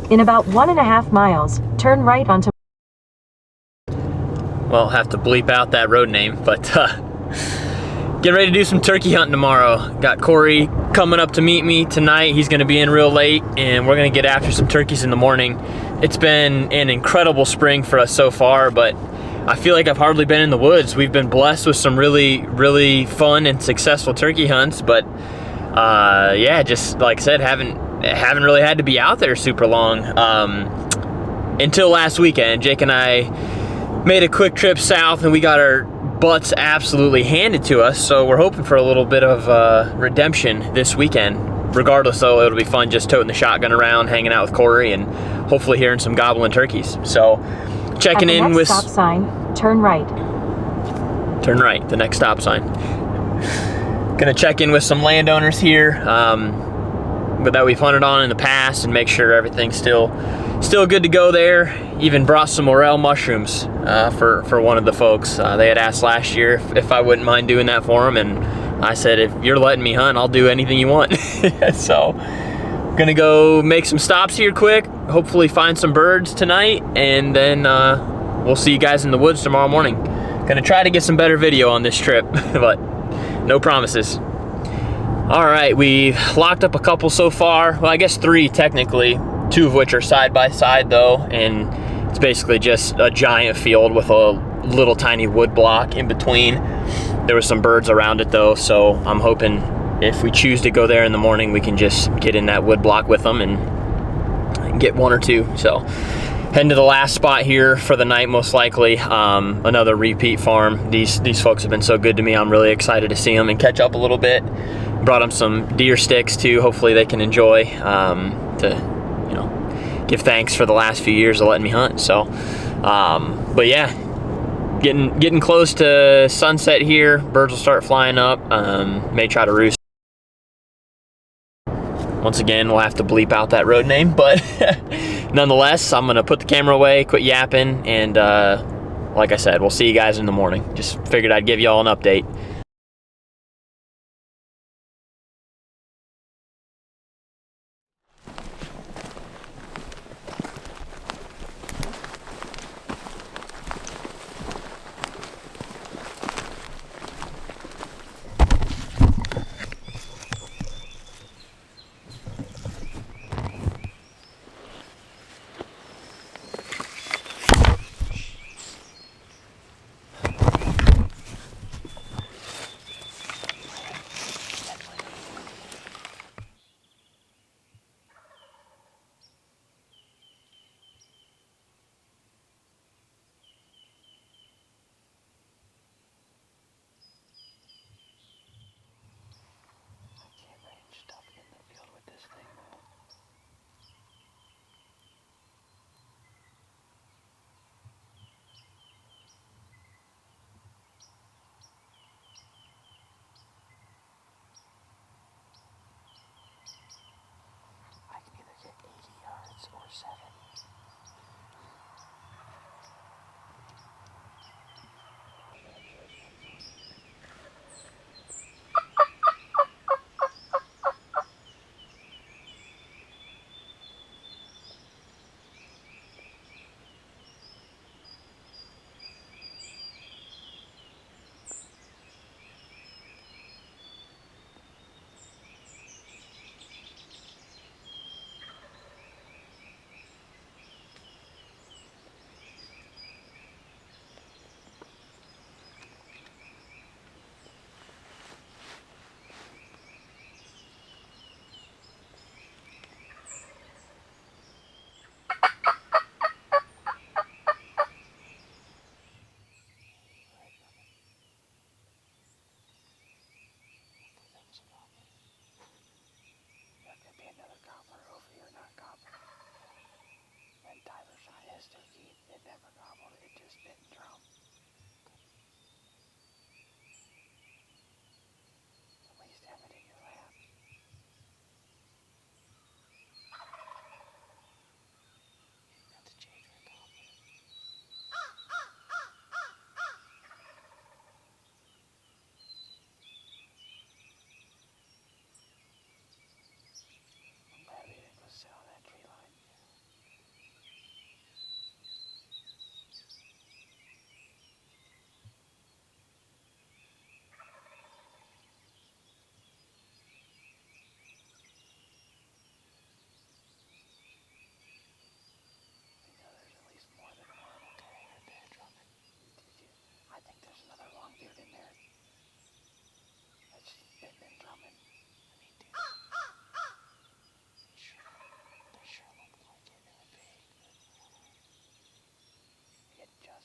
In about 1.5 miles, turn right onto... Well, I'll have to bleep out that road name, but getting ready to do some turkey hunting tomorrow. Got Corey coming up to meet me tonight. He's gonna be in real late, and we're gonna get after some turkeys in the morning. It's been an incredible spring for us so far, but I feel like I've hardly been in the woods. We've been blessed with some really fun and successful turkey hunts, but yeah, just like I said, haven't really had to be out there super long until last weekend. Jake and I made a quick trip south, and we got our butts absolutely handed to us, so we're hoping for a little bit of redemption this weekend. Regardless, though, it'll be fun just toting the shotgun around, hanging out with Corey, and hopefully hearing some gobbling turkeys. So checking in with... stop sign, turn right. Turn right, the next stop sign. Gonna check in with some landowners here but that we've hunted on in the past, and make sure everything's still good to go there. Even brought some morel mushrooms for one of the folks. They had asked last year if I wouldn't mind doing that for them, and I said, if you're letting me hunt, I'll do anything you want. So gonna go make some stops here quick, hopefully find some birds tonight, and then we'll see you guys in the woods tomorrow morning. Gonna try to get some better video on this trip, but no promises. All right, we locked up a couple so far. Well, I guess 3 technically, 2 of which are side by side though, and it's basically just a giant field with a little tiny wood block in between. There was some birds around it though, so I'm hoping if we choose to go there in the morning, we can just get in that wood block with them and get 1 or 2. So heading to the last spot here for the night, most likely. Another repeat farm. These folks have been so good to me. I'm really excited to see them and catch up a little bit. Brought them some deer sticks too. Hopefully they can enjoy to give thanks for the last few years of letting me hunt. So but yeah, getting close to sunset here. Birds will start flying up. May try to roost. Once again, we'll have to bleep out that road name, but nonetheless, I'm gonna put the camera away, quit yapping, and like I said, we'll see you guys in the morning. Just figured I'd give y'all an update.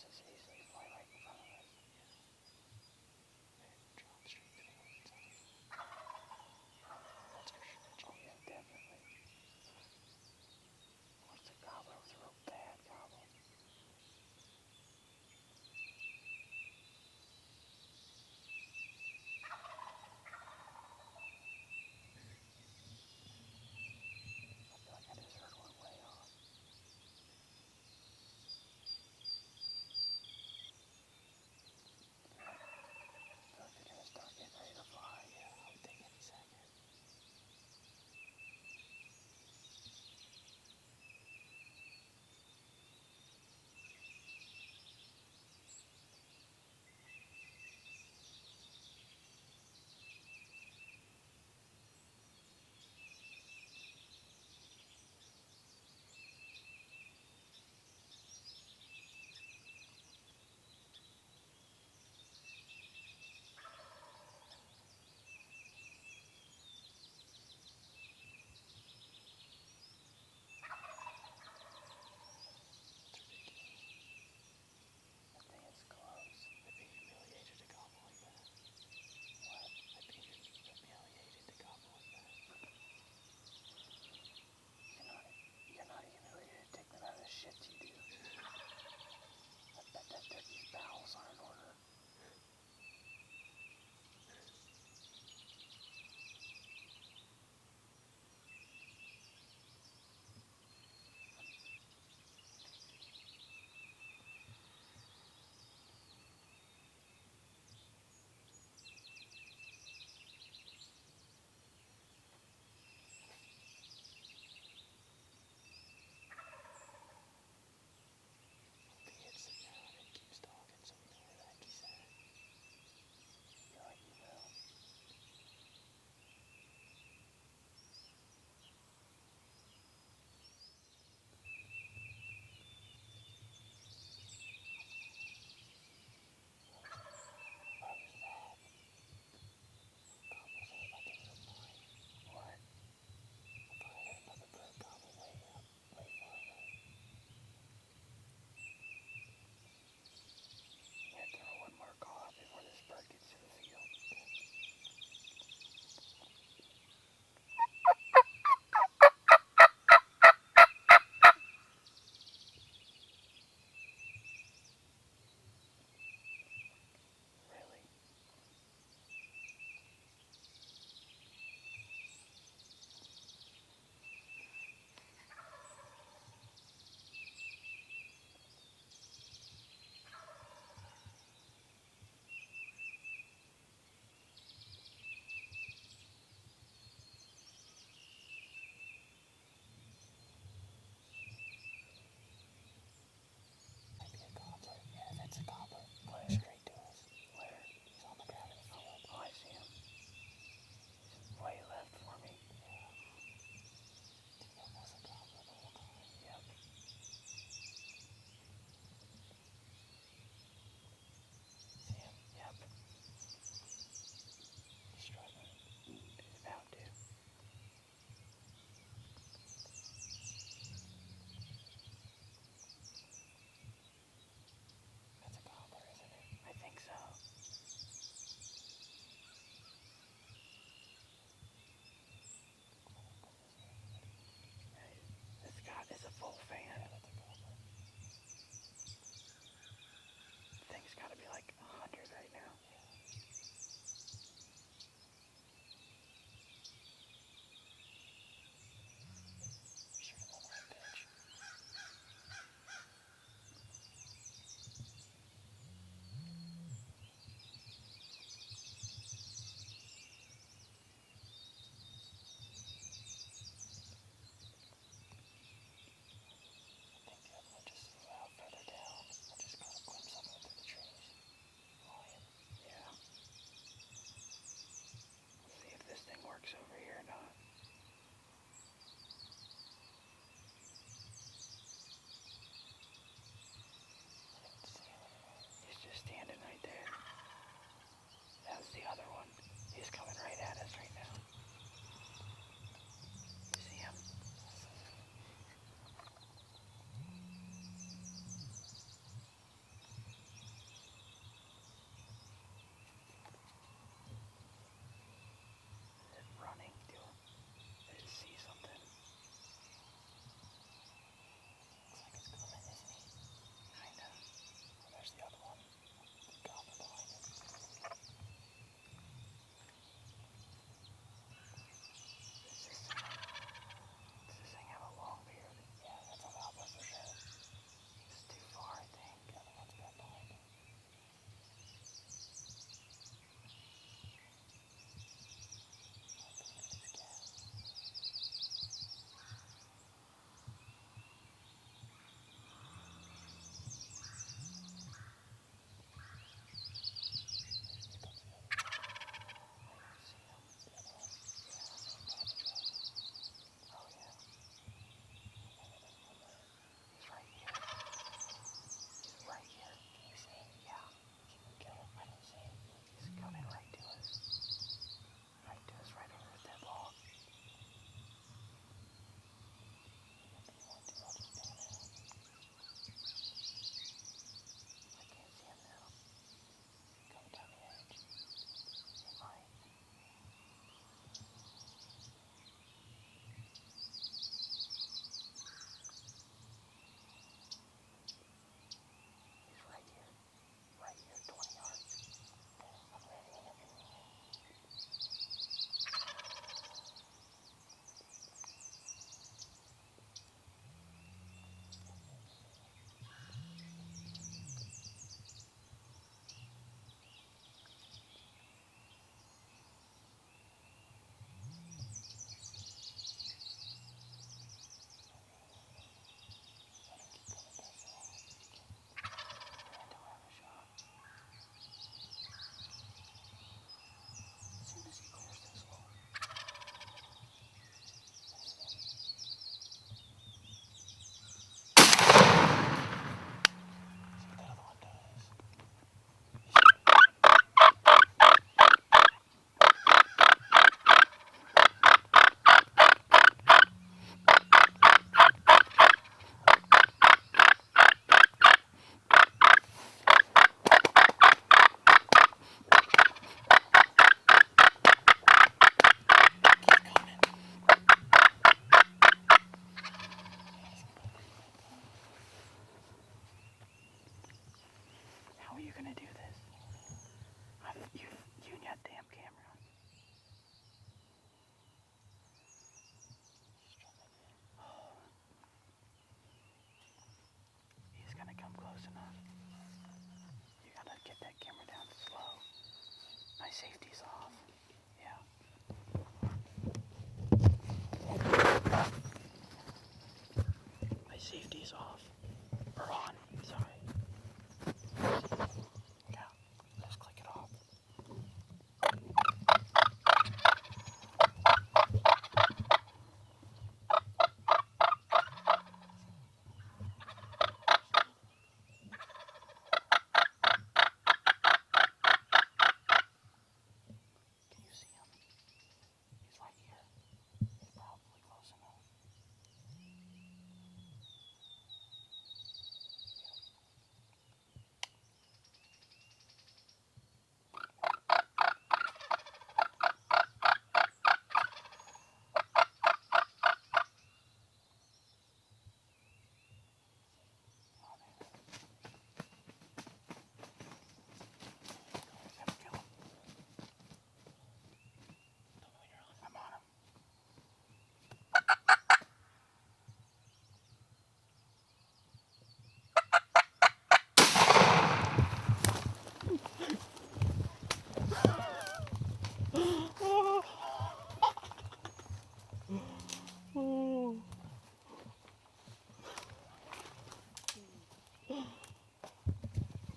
this easily fly right in front of us. Drop straight to the woods. That's for sure. Oh yeah, definitely. What's a gobbler with a real bad gobble? I feel like I just heard one way off. gonna do this. You and that damn camera. He's gonna come close enough. You gotta get that camera down slow. My safety's off. Yeah. My safety's off. Or on. Sorry. Yeah. Just click it off. Can you see him? He's right here. He's probably close enough. I'm on him.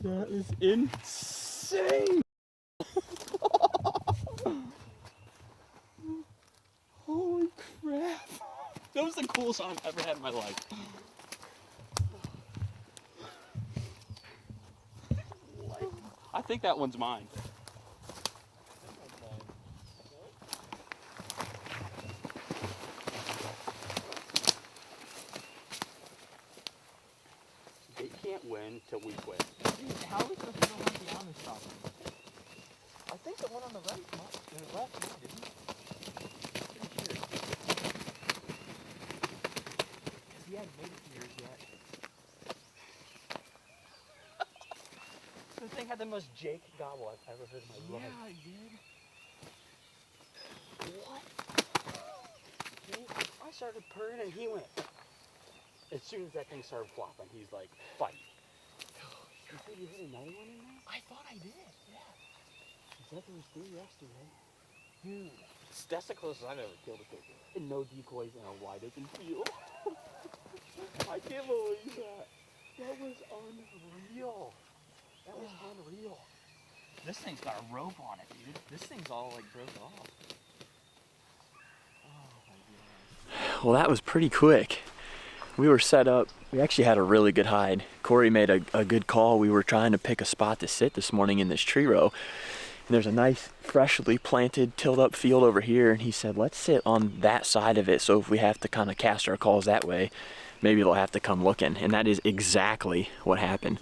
That is insane. Holy crap. That was the coolest song I've ever had in my life. I think that one's mine. They can't win till we quit. How are we gonna feel like the honest stop? I think the one on the right, the left, didn't it? Pretty sure. Because he hadn't made it to yours yet. The thing had the most Jake gobble I've ever heard in my life. Yeah, I did. What? I started purring and he went. As soon as that thing started flopping, he's like, fight. You said you hit another one in there? I thought I did, yeah. You said there was 3 yesterday. Dude. That's the closest I've ever killed a picture. And no decoys in a wide open field. I can't believe that. That was unreal. That was unreal. This thing's got a rope on it, dude. This thing's all like broke off. Oh my god. Well, that was pretty quick. We were set up. We actually had a really good hide. Corey made a good call. We were trying to pick a spot to sit this morning in this tree row. And there's a nice, freshly planted, tilled up field over here. And he said, let's sit on that side of it. So if we have to kind of cast our calls that way, maybe they'll have to come looking. And that is exactly what happened.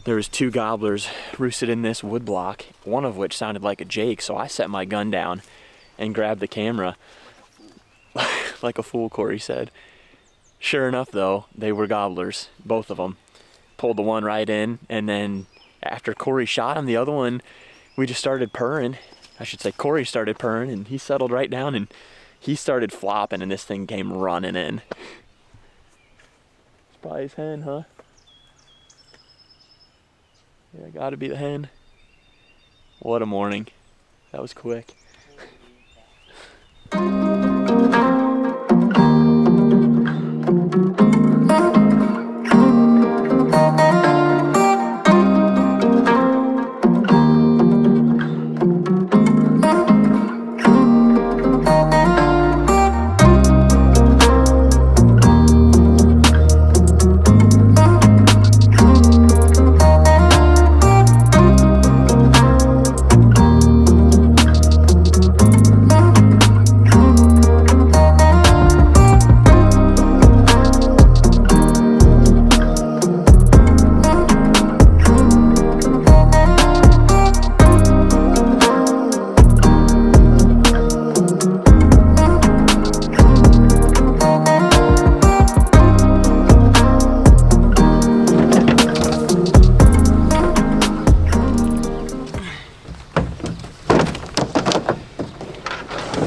There was 2 gobblers roosted in this wood block, one of which sounded like a Jake. So I set my gun down and grabbed the camera like a fool, Corey said. Sure enough though, they were gobblers, both of them. Pulled the one right in, and then after Corey shot him, the other one, we just started purring. I should say Corey started purring, and he settled right down, and he started flopping, and this thing came running in. It's probably his hen, huh? Yeah, gotta be the hen. What a morning. That was quick.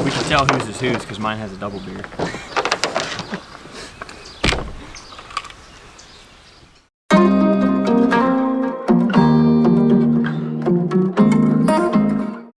We can tell whose is whose because mine has a double beer.